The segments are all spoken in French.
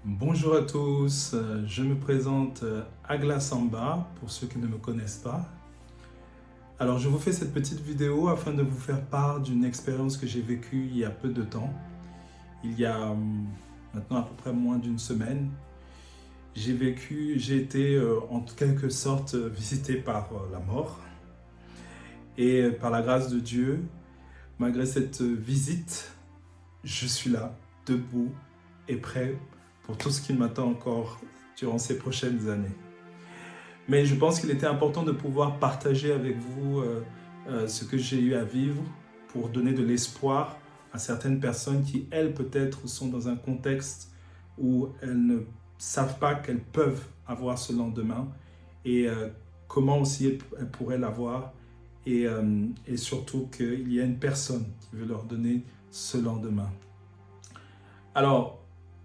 Bonjour à tous, je me présente Agla Samba pour ceux qui ne me connaissent pas. Alors je vous fais cette petite vidéo afin de vous faire part d'une expérience que j'ai vécue il y a peu de temps. Il y a maintenant à peu près moins d'une semaine, j'ai été en quelque sorte visité par la mort. Et par la grâce de Dieu, malgré cette visite, je suis là, debout et prêt pour tout ce qui m'attend encore durant ces prochaines années. Mais je pense qu'il était important de pouvoir partager avec vous ce que j'ai eu à vivre pour donner de l'espoir à certaines personnes qui, elles, peut-être sont dans un contexte où elles ne savent pas qu'elles peuvent avoir ce lendemain et comment aussi elles pourraient l'avoir et surtout qu'il y a une personne qui veut leur donner ce lendemain. Alors,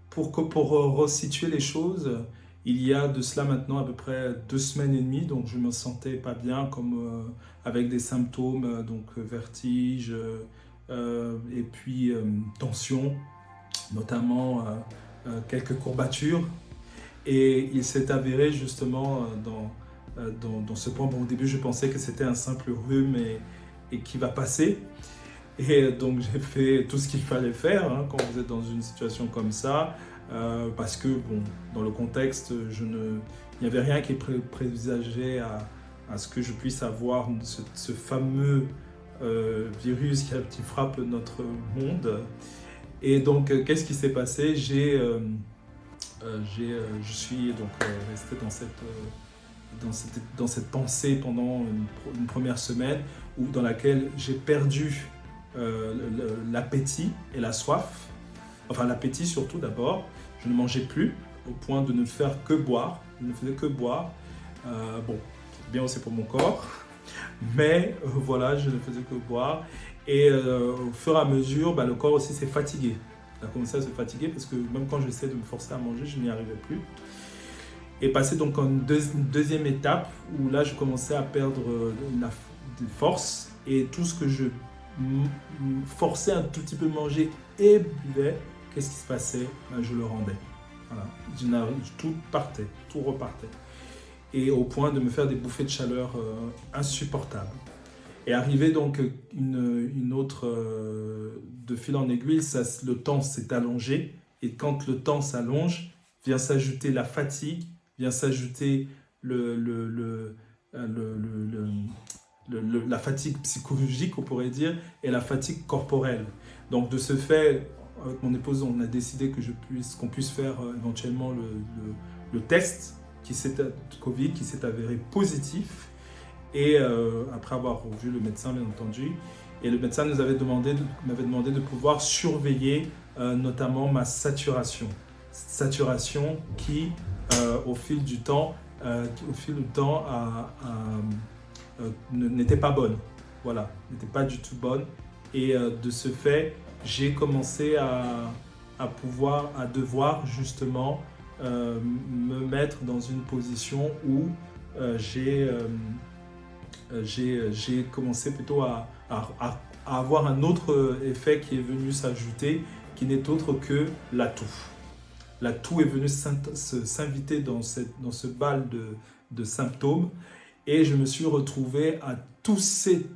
pour resituer les choses, il y a de cela maintenant à peu près 2 semaines et demie, donc je me sentais pas bien, avec des symptômes, vertige, et puis tension, notamment quelques courbatures. Et il s'est avéré justement dans ce point, bon, au début je pensais que c'était un simple rhume et qui va passer. Et donc j'ai fait tout ce qu'il fallait faire hein, quand vous êtes dans une situation comme ça, parce que bon, dans le contexte, il n'y avait rien qui présageait à ce que je puisse avoir ce fameux virus qui frappe notre monde. Et donc qu'est-ce qui s'est passé? Je suis donc resté dans cette pensée pendant une première semaine dans laquelle j'ai perdu l'appétit et la soif. Enfin, l'appétit surtout d'abord. Je ne mangeais plus au point de ne faire que boire. Je ne faisais que boire. Bon, bien aussi pour mon corps. Mais voilà, je ne faisais que boire. Et au fur et à mesure, le corps aussi s'est fatigué. Il a commencé à se fatiguer parce que même quand j'essaie de me forcer à manger, je n'y arrivais plus. Et passé donc en une deuxième étape où là, je commençais à perdre des forces et tout ce que je forçais un tout petit peu manger et buvais, qu'est-ce qui se passait? Je le rendais. Voilà. Tout partait, tout repartait. Et au point de me faire des bouffées de chaleur insupportables. Et arrivé donc une autre, de fil en aiguille, le temps s'est allongé. Et quand le temps s'allonge, vient s'ajouter la fatigue, vient s'ajouter la fatigue psychologique, on pourrait dire, et la fatigue corporelle. Donc de ce fait, avec mon épouse, on a décidé qu'on puisse faire éventuellement le test Covid qui s'est avéré positif. Et après avoir vu le médecin, bien entendu, et le médecin m'avait demandé de pouvoir surveiller notamment ma saturation. Saturation qui, au fil du temps, n'était pas bonne. Voilà, n'était pas du tout bonne. Et de ce fait, j'ai commencé à devoir justement me mettre dans une position où j'ai commencé plutôt à avoir un autre effet qui est venu s'ajouter, qui n'est autre que la toux. La toux est venue s'inviter dans ce bal de symptômes et je me suis retrouvé à tousser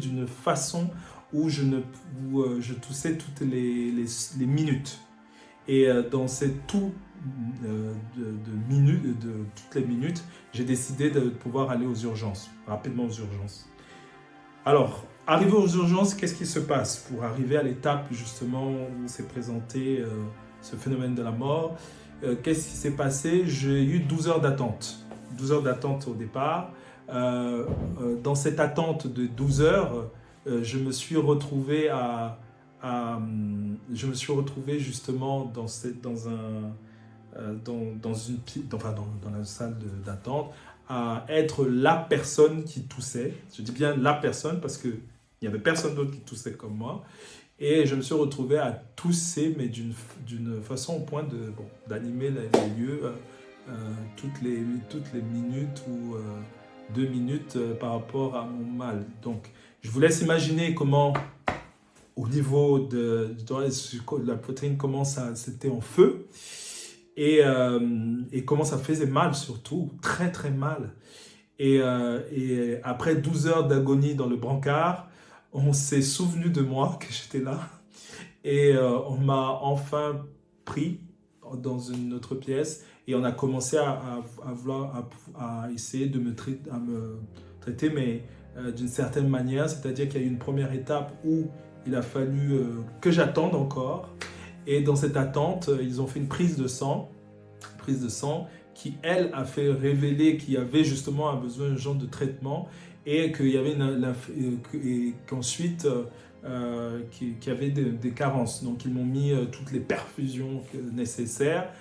d'une façon où je toussais toutes les minutes. Et dans cette toux de toutes les minutes, j'ai décidé de pouvoir aller aux urgences, rapidement aux urgences. Alors, arrivé aux urgences, qu'est-ce qui se passe pour arriver à l'étape justement où s'est présenté ce phénomène de la mort? Qu'est-ce qui s'est passé? J'ai eu 12 heures d'attente. 12 heures d'attente au départ. Dans cette attente de 12 heures, je me suis retrouvé justement dans la salle d'attente à être la personne qui toussait. Je dis bien la personne parce qu'il n'y avait personne d'autre qui toussait comme moi. Et je me suis retrouvé à tousser, mais d'une façon au point d'animer les lieux toutes les minutes ou 2 minutes par rapport à mon mal. Donc, je vous laisse imaginer comment au niveau la poitrine c'était en feu. Et comment ça faisait mal surtout, très très mal. Et après 12 heures d'agonie dans le brancard, on s'est souvenu de moi, que j'étais là. Et on m'a enfin pris dans une autre pièce et on a commencé à essayer de me traiter, mais d'une certaine manière. C'est-à-dire qu'il y a eu une première étape où il a fallu que j'attende encore. Et dans cette attente, ils ont fait une prise de sang qui, elle, a fait révéler qu'il y avait justement un besoin de genre de traitement et qu'il y avait qu'ensuite qu'il y avait des carences. Donc ils m'ont mis toutes les perfusions nécessaires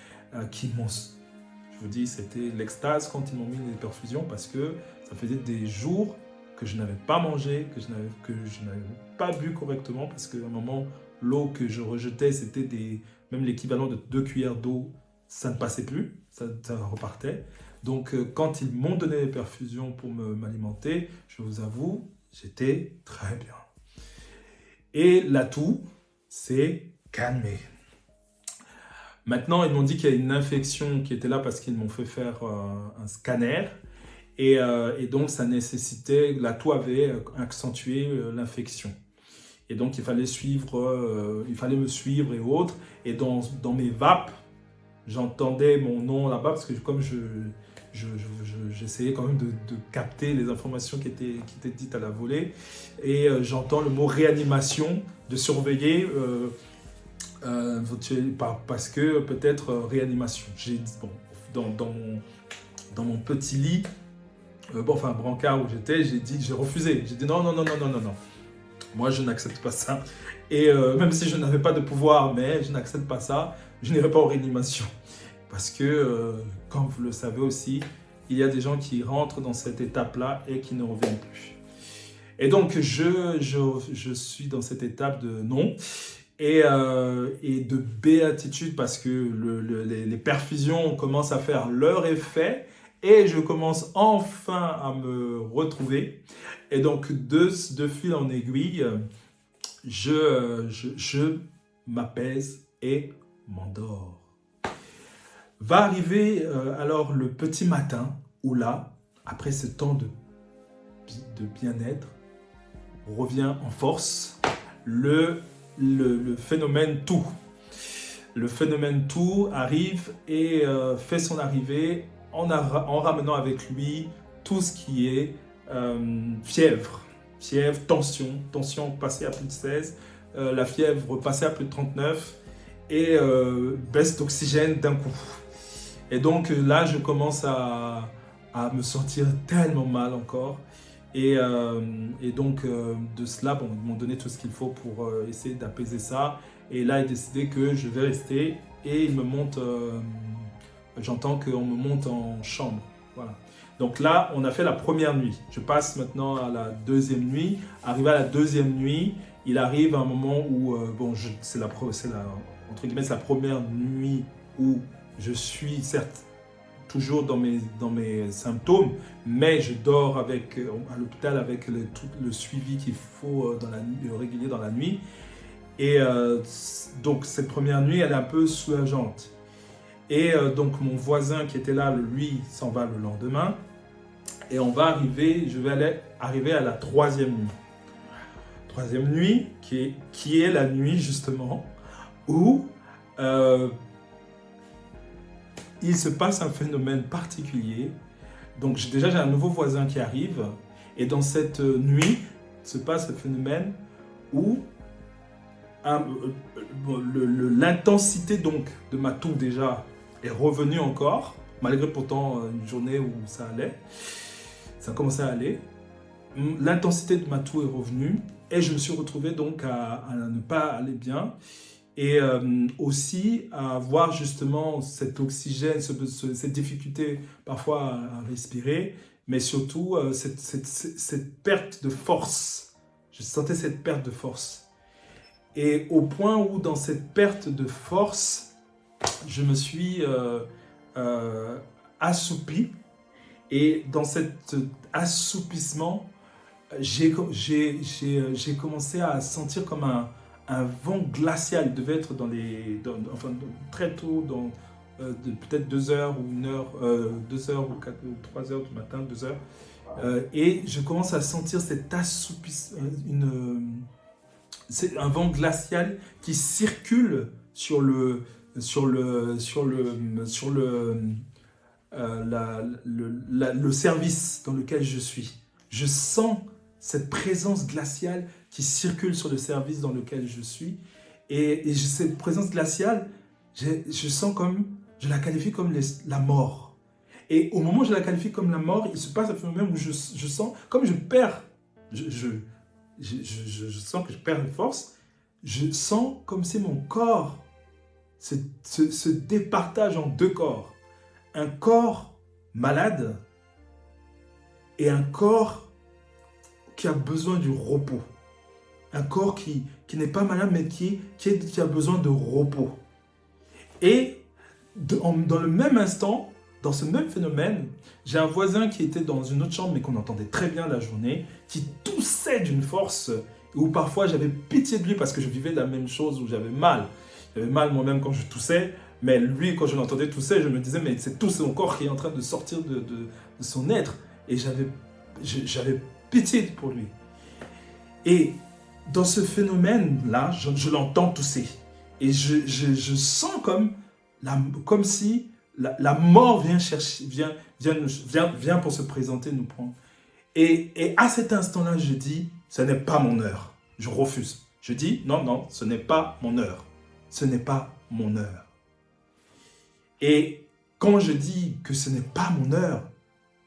qui m'ont... Je vous dis, c'était l'extase quand ils m'ont mis les perfusions parce que ça faisait des jours que je n'avais pas mangé, que je n'avais pas bu correctement parce qu'à un moment, l'eau que je rejetais, c'était même l'équivalent de 2 cuillères d'eau, ça ne passait plus, ça repartait. Donc quand ils m'ont donné les perfusions pour m'alimenter, je vous avoue, j'étais très bien. Et l'atout, c'est calmé. Maintenant, ils m'ont dit qu'il y a une infection qui était là parce qu'ils m'ont fait faire un scanner. Et donc, ça nécessitait, l'atout avait accentué l'infection. Et donc, il fallait me suivre et autres. Et dans mes vapes, j'entendais mon nom là-bas parce que comme j'essayais quand même de capter les informations qui étaient dites à la volée. Et j'entends le mot réanimation, de surveiller parce que peut-être réanimation. J'ai dit, bon, dans mon petit lit, brancard où j'étais, j'ai refusé. J'ai dit non. Moi, je n'accepte pas ça. Et même si je n'avais pas de pouvoir, mais je n'accepte pas ça, je n'irai pas en réanimation. Parce que, comme vous le savez aussi, il y a des gens qui rentrent dans cette étape-là et qui ne reviennent plus. Et donc, je suis dans cette étape de non et de béatitude parce que les perfusions commencent à faire leur effet et je commence enfin à me retrouver. Et donc, de fil en aiguille, je m'apaise et m'endors. Va arriver alors le petit matin où là, après ce temps de bien-être, revient en force le phénomène tout. Le phénomène tout arrive et fait son arrivée en ramenant avec lui tout ce qui est fièvre, tension passée à plus de 16, la fièvre passée à plus de 39 et baisse d'oxygène d'un coup. Et donc là, je commence à me sentir tellement mal encore. Et donc de cela, ils m'ont donné tout ce qu'il faut pour essayer d'apaiser ça. Et là, il a décidé que je vais rester et il me monte, j'entends qu'on me monte en chambre. Voilà. Donc là, on a fait la première nuit. Je passe maintenant à la deuxième nuit. Arrivé à la deuxième nuit, il arrive un moment où, c'est la première nuit où je suis certes toujours dans mes symptômes, mais je dors à l'hôpital avec tout le suivi qu'il faut régulier dans la nuit. Et donc cette première nuit, elle est un peu soulageante. Et donc mon voisin qui était là, lui, s'en va le lendemain. Et je vais arriver à la troisième nuit. Troisième nuit, qui est la nuit justement où il se passe un phénomène particulier. Donc j'ai un nouveau voisin qui arrive. Et dans cette nuit, se passe le phénomène où l'intensité donc de ma toux déjà est revenue encore, malgré pourtant une journée où ça allait. Ça commençait à aller. L'intensité de ma toux est revenue et je me suis retrouvé donc à ne pas aller bien. Et aussi à avoir justement cet oxygène, cette difficulté parfois à respirer, mais surtout cette perte de force. Je sentais cette perte de force. Et au point où dans cette perte de force, je me suis assoupi. Et dans cet assoupissement, j'ai commencé à sentir comme un vent glacial. Il devait être très tôt, peut-être 2 heures ou 1 heure, 2 heures ou 3 heures du matin, 2 heures. Et je commence à sentir cet assoupissement, c'est un vent glacial qui circule sur le service dans lequel je suis. Je sens cette présence glaciale qui circule sur le service dans lequel je suis. Et cette présence glaciale, je sens comme, je la qualifie comme la mort. Et au moment où je la qualifie comme la mort, il se passe un phénomène où je sens, comme je perds, je sens que je perds une force, je sens comme si mon corps se départage en 2 corps. Un corps malade et un corps qui a besoin du repos. Un corps qui n'est pas malade, mais qui a besoin de repos. Et dans le même instant, dans ce même phénomène, j'ai un voisin qui était dans une autre chambre, mais qu'on entendait très bien la journée, qui toussait d'une force, où parfois j'avais pitié de lui parce que je vivais la même chose, où j'avais mal. J'avais mal moi-même quand je toussais, mais lui, quand je l'entendais tousser, je me disais, mais c'est tout son corps qui est en train de sortir de son être. Et j'avais pitié pour lui. Et dans ce phénomène-là, je l'entends tousser. Et je sens comme si la mort vient pour se présenter, nous prendre. Et à cet instant-là, je dis, ce n'est pas mon heure. Je refuse. Je dis, non, ce n'est pas mon heure. Ce n'est pas mon heure. Et quand je dis que ce n'est pas mon heure,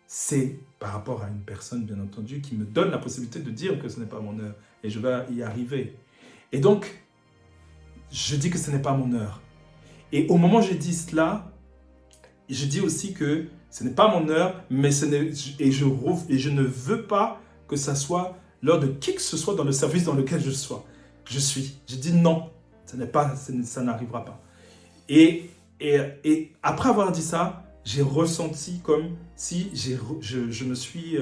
c'est par rapport à une personne, bien entendu, qui me donne la possibilité de dire que ce n'est pas mon heure. Et je vais y arriver. Et donc, je dis que ce n'est pas mon heure. Et au moment où je dis cela, je dis aussi que ce n'est pas mon heure, mais je ne veux pas que ça soit l'heure de qui que ce soit dans le service dans lequel je suis. Je dis non, ça n'arrivera pas. Et après avoir dit ça, j'ai ressenti comme si je me suis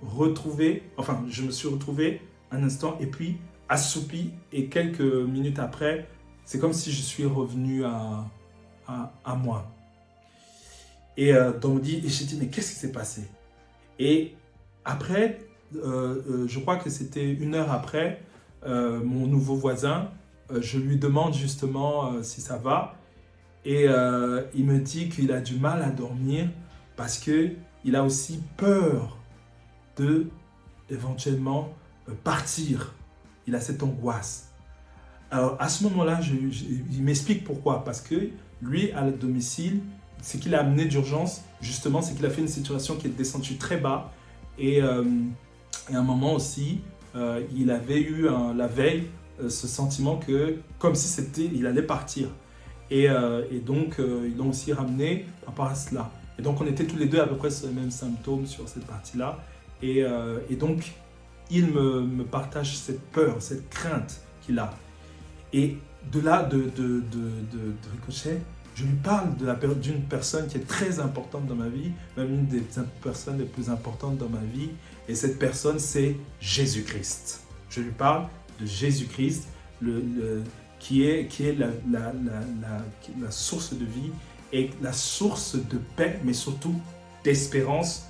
retrouvé un instant et puis assoupi, et quelques minutes après, c'est comme si je suis revenu à moi. Et on me dit, et j'ai dit, mais qu'est-ce qui s'est passé? Et après, je crois que c'était 1 heure après, mon nouveau voisin, je lui demande justement si ça va. Et il me dit qu'il a du mal à dormir parce qu'il a aussi peur de éventuellement partir. Il a cette angoisse. Alors à ce moment-là, il m'explique pourquoi. Parce que lui, à domicile, ce qu'il a amené d'urgence, justement, c'est qu'il a fait une situation qui est descendue très bas. Et à un moment aussi, il avait eu la veille ce sentiment que, comme si il allait partir. Et donc, ils l'ont aussi ramené par rapport à cela. Et donc, on était tous les deux à peu près sur les mêmes symptômes sur cette partie-là. Et donc, il me partage cette peur, cette crainte qu'il a. Et de là, de ricochet, je lui parle d'une personne qui est très importante dans ma vie, même une des personnes les plus importantes dans ma vie. Et cette personne, c'est Jésus-Christ. Je lui parle de Jésus-Christ, qui est la source de vie et la source de paix, mais surtout d'espérance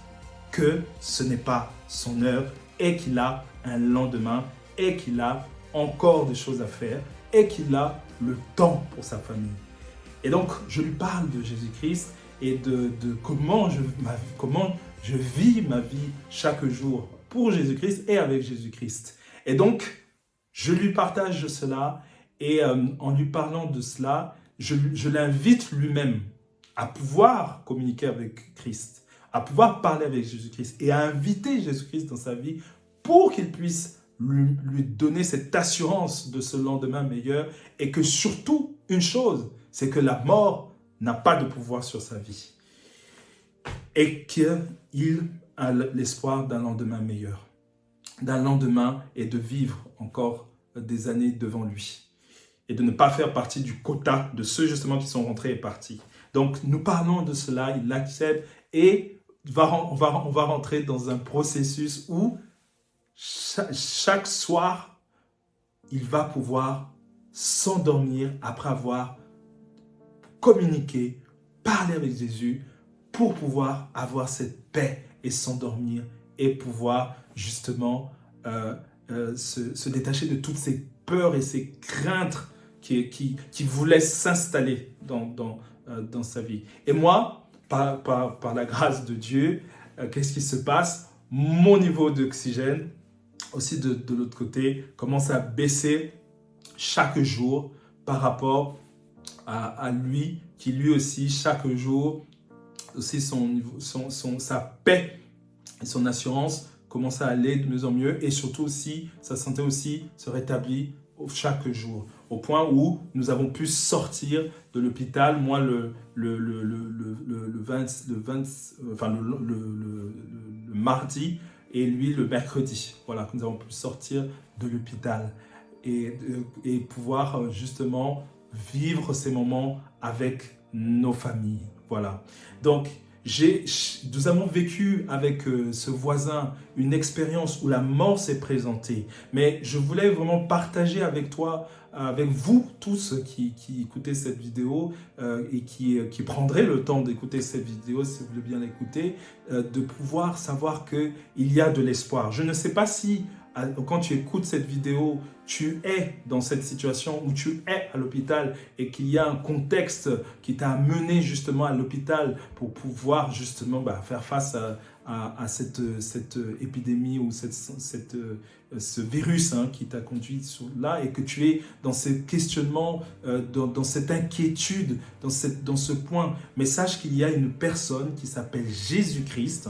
que ce n'est pas son heure et qu'il a un lendemain et qu'il a encore des choses à faire et qu'il a le temps pour sa famille. Et donc, je lui parle de Jésus-Christ et de comment je vis ma vie chaque jour pour Jésus-Christ et avec Jésus-Christ. Et donc, je lui partage cela. Et en lui parlant de cela, je l'invite lui-même à pouvoir communiquer avec Christ, à pouvoir parler avec Jésus-Christ et à inviter Jésus-Christ dans sa vie pour qu'il puisse lui donner cette assurance de ce lendemain meilleur, et que surtout, une chose, c'est que la mort n'a pas de pouvoir sur sa vie et qu'il a l'espoir d'un lendemain meilleur, d'un lendemain, et de vivre encore des années devant lui. Et de ne pas faire partie du quota de ceux justement qui sont rentrés et partis. Donc nous parlons de cela, il l'accepte, et on va rentrer dans un processus où chaque soir, il va pouvoir s'endormir après avoir communiqué, parlé avec Jésus pour pouvoir avoir cette paix et s'endormir et pouvoir justement se détacher de toutes ces peurs et ces craintes qui voulaient s'installer dans sa vie. Et moi, par la grâce de Dieu, qu'est-ce qui se passe? Mon niveau d'oxygène, aussi de l'autre côté, commence à baisser chaque jour par rapport à lui, qui lui aussi, chaque jour, aussi sa paix et son assurance commence à aller de mieux en mieux, et surtout aussi, sa santé aussi se rétablit chaque jour, au point où nous avons pu sortir de l'hôpital, moi le mardi, et lui le mercredi. Voilà, que nous avons pu sortir de l'hôpital et pouvoir justement vivre ces moments avec nos familles. Voilà. Donc, nous avons vécu avec ce voisin une expérience où la mort s'est présentée. Mais je voulais vraiment partager avec toi, avec vous tous qui écoutez cette vidéo et qui prendraient le temps d'écouter cette vidéo, si vous voulez bien l'écouter, de pouvoir savoir qu'il y a de l'espoir. Je ne sais pas si quand tu écoutes cette vidéo, tu es dans cette situation où tu es à l'hôpital et qu'il y a un contexte qui t'a amené justement à l'hôpital pour pouvoir justement faire face à cette épidémie ou ce virus qui t'a conduit là, et que tu es dans ce questionnement, dans cette inquiétude, dans ce point. Mais sache qu'il y a une personne qui s'appelle Jésus-Christ,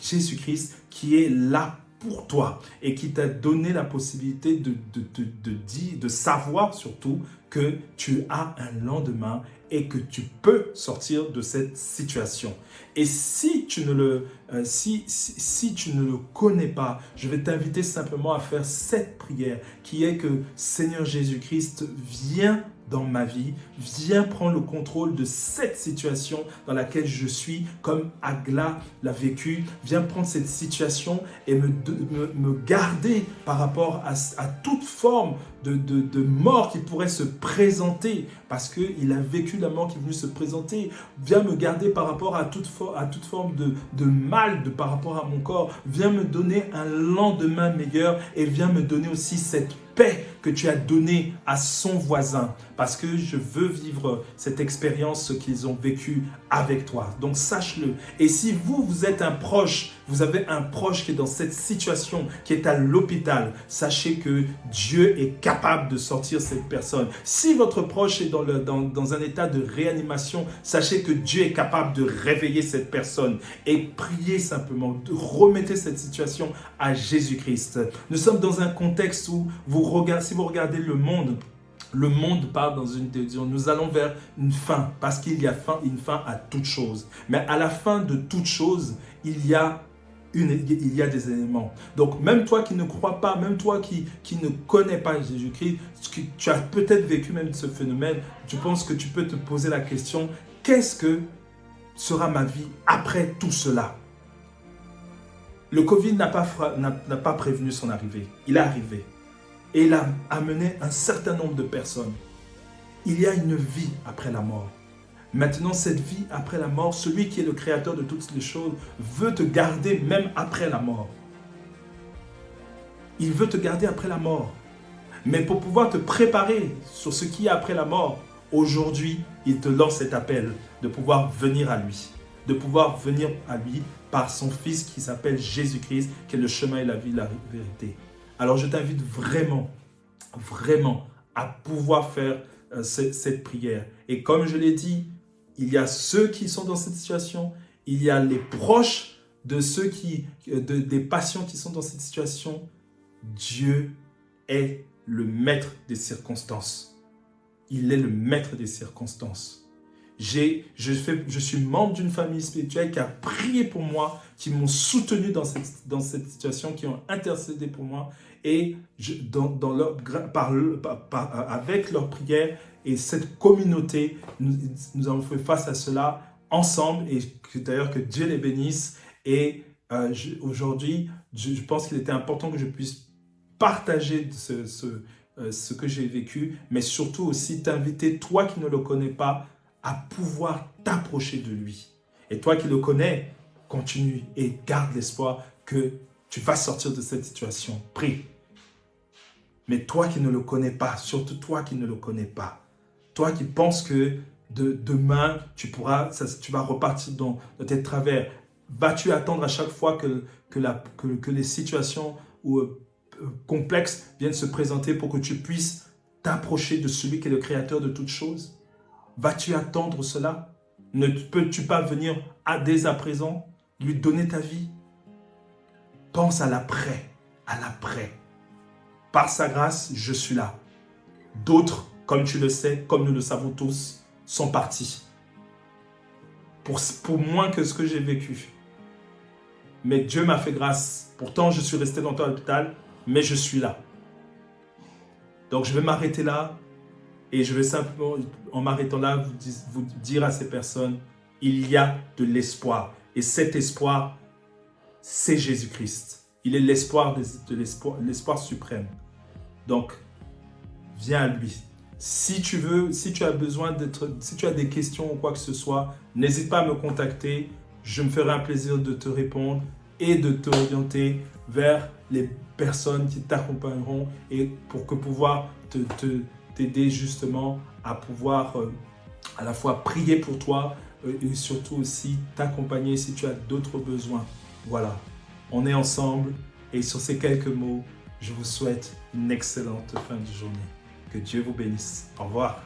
Jésus-Christ qui est là pour toi et qui t'a donné la possibilité de savoir surtout que tu as un lendemain et que tu peux sortir de cette situation. Et si tu ne le, si tu ne le connais pas, je vais t'inviter simplement à faire cette prière qui est que Seigneur Jésus-Christ, viens dans ma vie, viens prendre le contrôle de cette situation dans laquelle je suis, comme Agla l'a vécu. Viens prendre cette situation et me garder par rapport à toute forme de mort qui pourrait se présenter, parce qu'il a vécu la mort qui est venue se présenter. Viens me garder par rapport à toute forme de mal par rapport à mon corps. Viens me donner un lendemain meilleur et viens me donner aussi cette paix que tu as donnée à son voisin, parce que je veux vivre cette expérience qu'ils ont vécue avec toi. Donc sache-le. Et si vous êtes un proche, vous avez un proche qui est dans cette situation, qui est à l'hôpital, sachez que Dieu est capable de sortir cette personne. Si votre proche est dans un état de réanimation, sachez que Dieu est capable de réveiller cette personne, et priez simplement, remettez cette situation à Jésus-Christ. Nous sommes dans un contexte où si vous regardez le monde part dans une direction. Nous allons vers une fin, parce qu'il y a une fin à toute chose. Mais à la fin de toute chose, il y a des éléments. Donc, même toi qui ne crois pas, même toi qui ne connais pas Jésus-Christ, tu as peut-être vécu même ce phénomène, je pense que tu peux te poser la question, qu'est-ce que sera ma vie après tout cela? Le Covid n'a pas prévenu son arrivée. Il est arrivé. Et il a amené un certain nombre de personnes. Il y a une vie après la mort. Maintenant, cette vie après la mort, celui qui est le créateur de toutes les choses veut te garder même après la mort. Il veut te garder après la mort. Mais pour pouvoir te préparer sur ce qui est après la mort, aujourd'hui, il te lance cet appel de pouvoir venir à lui. De pouvoir venir à lui par son Fils qui s'appelle Jésus-Christ, qui est le chemin et la vie, la vérité. Alors je t'invite vraiment, vraiment à pouvoir faire cette prière. Et comme je l'ai dit, il y a ceux qui sont dans cette situation, il y a les proches de ceux des patients qui sont dans cette situation. Dieu est le maître des circonstances. Il est le maître des circonstances. Je suis membre d'une famille spirituelle qui a prié pour moi, qui m'ont soutenu dans cette situation, qui ont intercédé pour moi. Et avec leur prière et cette communauté, nous avons fait face à cela ensemble. Et d'ailleurs, que Dieu les bénisse. Et aujourd'hui, je pense qu'il était important que je puisse partager ce que j'ai vécu, mais surtout aussi t'inviter, toi qui ne le connais pas, à pouvoir t'approcher de lui. Et toi qui le connais, continue et garde l'espoir que tu vas sortir de cette situation. Prie. Mais toi qui ne le connais pas, surtout toi qui ne le connais pas, toi qui penses que demain, tu vas repartir dans tes travers, vas-tu attendre à chaque fois que les situations complexes viennent se présenter pour que tu puisses t'approcher de celui qui est le créateur de toutes choses? Vas-tu attendre cela? Ne peux-tu pas venir dès à présent lui donner ta vie? Pense à l'après, à l'après. Par sa grâce, je suis là. D'autres, comme tu le sais, comme nous le savons tous, sont partis. Pour moins que ce que j'ai vécu. Mais Dieu m'a fait grâce. Pourtant, je suis resté longtemps à l'hôpital, mais je suis là. Donc, je vais m'arrêter là et je vais simplement, en m'arrêtant là, vous dire à ces personnes, il y a de l'espoir. Et cet espoir, c'est Jésus-Christ. Il est l'espoir l'espoir suprême. Donc, viens à lui. Si tu as besoin si tu as des questions ou quoi que ce soit, n'hésite pas à me contacter. Je me ferai un plaisir de te répondre et de t'orienter vers les personnes qui t'accompagneront et pour pouvoir t'aider justement à pouvoir à la fois prier pour toi et surtout aussi t'accompagner si tu as d'autres besoins. Voilà, on est ensemble et sur ces quelques mots, je vous souhaite une excellente fin de journée. Que Dieu vous bénisse. Au revoir.